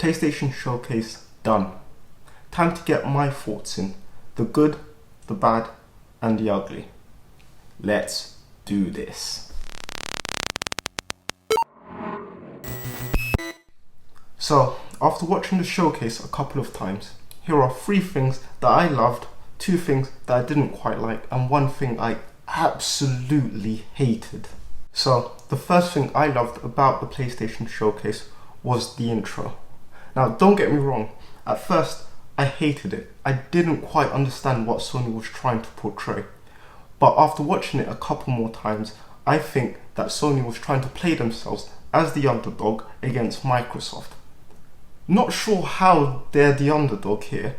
PlayStation Showcase done. Time to get my thoughts in. The good, the bad, and the ugly. Let's do this. So, after watching the showcase a couple of times, here are 3 things that I loved, 2 things that I didn't quite like, and 1 thing I absolutely hated. So, the first thing I loved about the PlayStation Showcase was the intro. Now, don't get me wrong, at first I hated it. I didn't quite understand what Sony was trying to portray. But after watching it a couple more times, I think that Sony was trying to play themselves as the underdog against Microsoft. Not sure how they're the underdog here,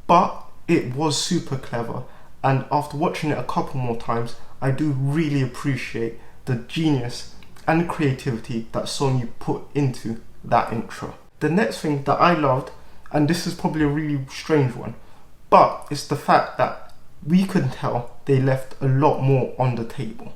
but it was super clever, and after watching it a couple more times, I do really appreciate the genius and creativity that Sony put into that intro. The next thing that I loved, and this is probably a really strange one, but it's the fact that we could tell they left a lot more on the table.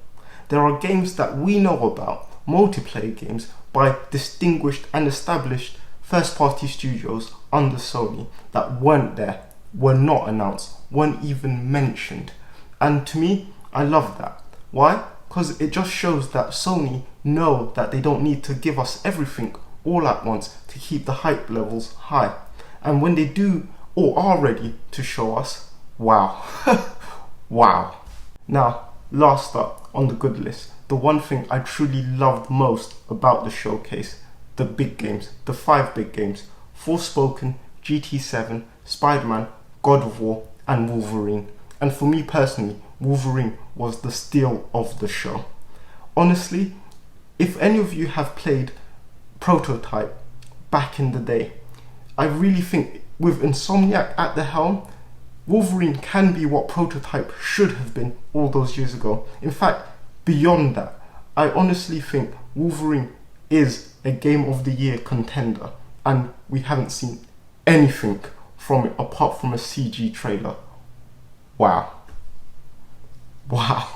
There are games that we know about, multiplayer games, by distinguished and established first-party studios under Sony that weren't there, were not announced, weren't even mentioned. And to me, I love that. Why? Because it just shows that Sony know that they don't need to give us everything all at once to keep the hype levels high. And when they do or are ready to show us, wow. Wow. Now, last up on the good list, the one thing I truly loved most about the showcase, the big games, the 5 big games, Forspoken, GT7, Spider-Man, God of War, and Wolverine. And for me personally, Wolverine was the steal of the show. Honestly, if any of you have played Prototype back in the day, I really think with Insomniac at the helm, Wolverine can be what Prototype should have been all those years ago. In fact, beyond that, I honestly think Wolverine is a Game of the Year contender, and we haven't seen anything from it apart from a CG trailer. Wow. Wow.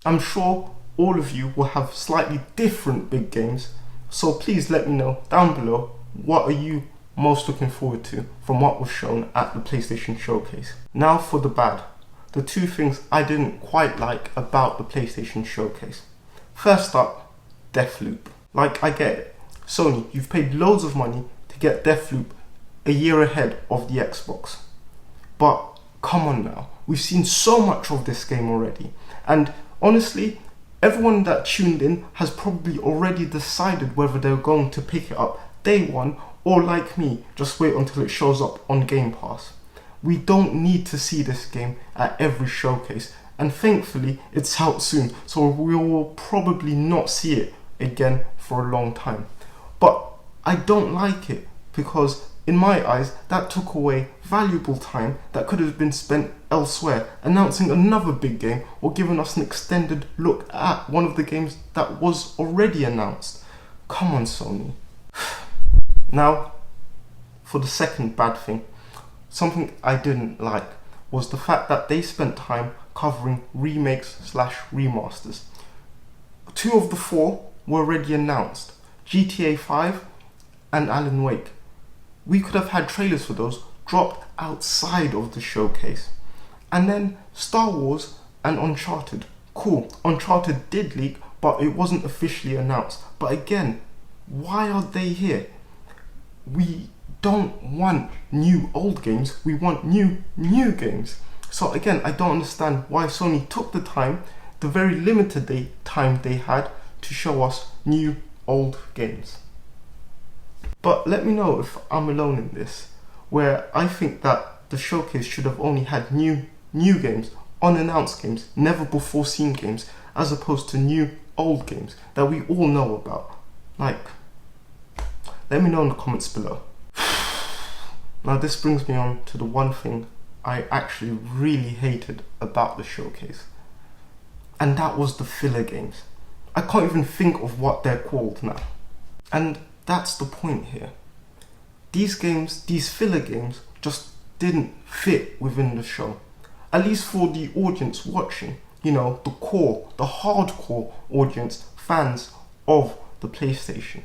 I'm sure all of you will have slightly different big games, so please let me know down below, what are you most looking forward to from what was shown at the PlayStation Showcase. Now for the bad. The 2 things I didn't quite like about the PlayStation Showcase. First up, DEATHLOOP. Like, I get it. Sony, you've paid loads of money to get DEATHLOOP a year ahead of the Xbox. But come on now, we've seen so much of this game already. And honestly, everyone that tuned in has probably already decided whether they're going to pick it up day one, or like me, just wait until it shows up on Game Pass. We don't need to see this game at every showcase, and thankfully it's out soon, so we will probably not see it again for a long time. But I don't like it, because in my eyes that took away valuable time that could have been spent elsewhere, announcing another big game or giving us an extended look at one of the games that was already announced. Come on, Sony. Now, for the second bad thing, something I didn't like was the fact that they spent time covering remakes/remasters. 2 of the 4 were already announced, GTA 5 and Alan Wake. We could have had trailers for those dropped outside of the showcase. And then Star Wars and Uncharted. Cool, Uncharted did leak, but it wasn't officially announced. But again, why are they here? We don't want new old games, we want new games. So again, I don't understand why Sony took the time, the very limited time they had, to show us new old games. But let me know if I'm alone in this, where I think that the showcase should have only had new games, unannounced games, never before seen games, as opposed to new old games that we all know about. Like, let me know in the comments below. Now this brings me on to the one thing I actually really hated about the showcase, and that was the filler games. I can't even think of what they're called now. And that's the point here. These games, these filler games, just didn't fit within the show. At least for the audience watching, you know, the core, the hardcore audience, fans of the PlayStation.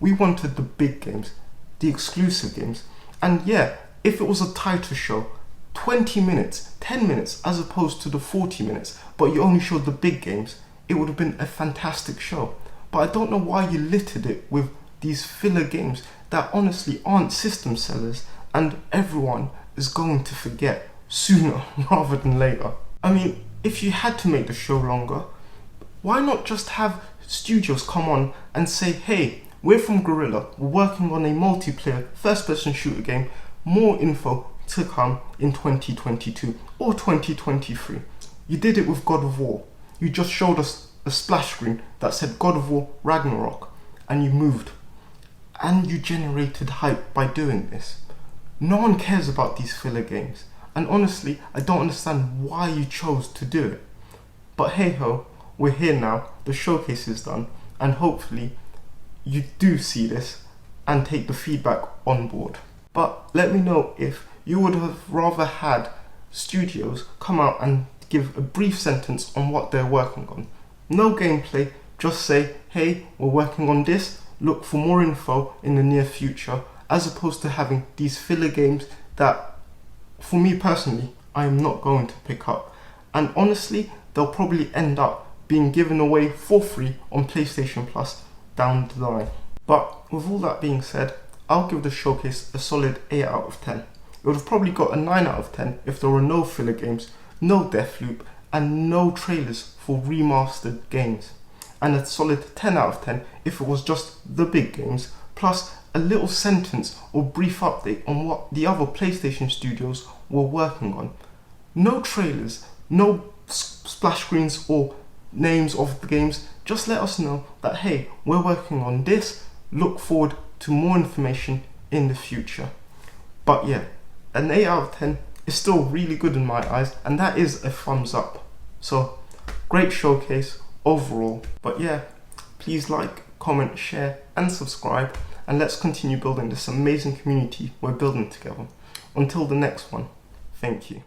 We wanted the big games, the exclusive games. And yeah, if it was a title show, 20 minutes, 10 minutes as opposed to the 40 minutes, but you only showed the big games, it would have been a fantastic show. But I don't know why you littered it with these filler games that honestly aren't system sellers and everyone is going to forget sooner rather than later. I mean, if you had to make the show longer, why not just have studios come on and say, hey, we're from Guerrilla, we're working on a multiplayer first-person shooter game, more info to come in 2022 or 2023. You did it with God of War. You just showed us a splash screen that said God of War Ragnarok and you moved. And you generated hype by doing this. No one cares about these filler games. And honestly, I don't understand why you chose to do it. But hey ho, we're here now, the showcase is done, and hopefully you do see this and take the feedback on board. But let me know if you would have rather had studios come out and give a brief sentence on what they're working on. No gameplay, just say, hey, we're working on this, look for more info in the near future, as opposed to having these filler games that, for me personally, I am not going to pick up. And honestly, they'll probably end up being given away for free on PlayStation Plus down the line. But with all that being said, I'll give the showcase a solid 8 out of 10. It would have probably got a 9 out of 10 if there were no filler games, no DEATHLOOP, and no trailers for remastered games. And a solid 10 out of 10 if it was just the big games, plus a little sentence or brief update on what the other PlayStation studios were working on. No trailers, no splash screens or names of the games, just let us know that hey, we're working on this, look forward to more information in the future. But yeah, an 8 out of 10 is still really good in my eyes, and that is a thumbs up. So, great showcase overall. But yeah, please like, comment, share and subscribe, and let's continue building this amazing community we're building together. Until the next one, thank you.